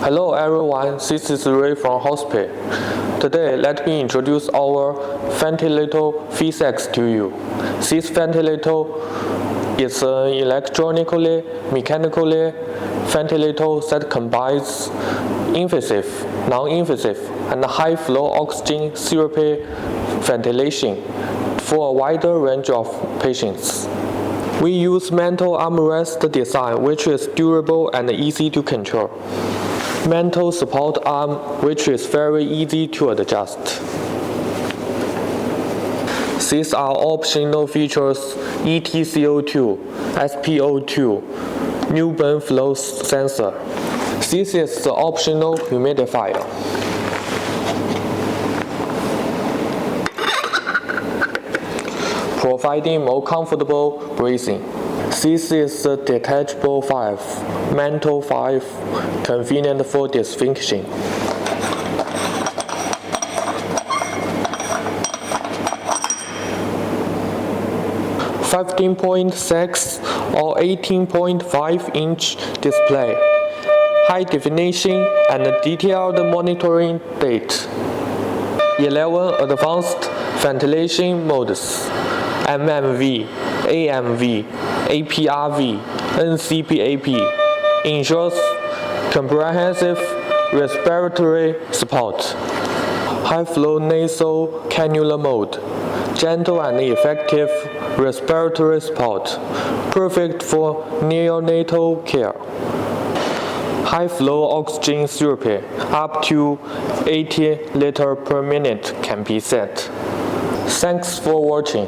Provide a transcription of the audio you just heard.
Hello everyone, this is Ray from hospital. Today, let me introduce our ventilator V6 to you. This ventilator is an electronically, mechanically ventilator that combines invasive, non-invasive, and high-flow oxygen therapy ventilation for a wider range of patients. We use metal armrest design, which is durable and easy to control. Metal support arm, which is very easy to adjust. These are optional features: ETCO2, SPO2, Newborn flow sensor. This is the optional humidifier. Providing more comfortable breathing. This is the detachable valve, metal valve, convenient for disinfection. (15.6 or 18.5-inch display, high definition and detailed monitoring data. 11 advanced ventilation modes: MMV, AMV, APRV, NCPAP, ensures comprehensive respiratory support. High-flow nasal cannula mode, gentle and effective respiratory support, perfect for neonatal care. High-flow oxygen therapy, up to 80 liters per minute can be set. Thanks for watching.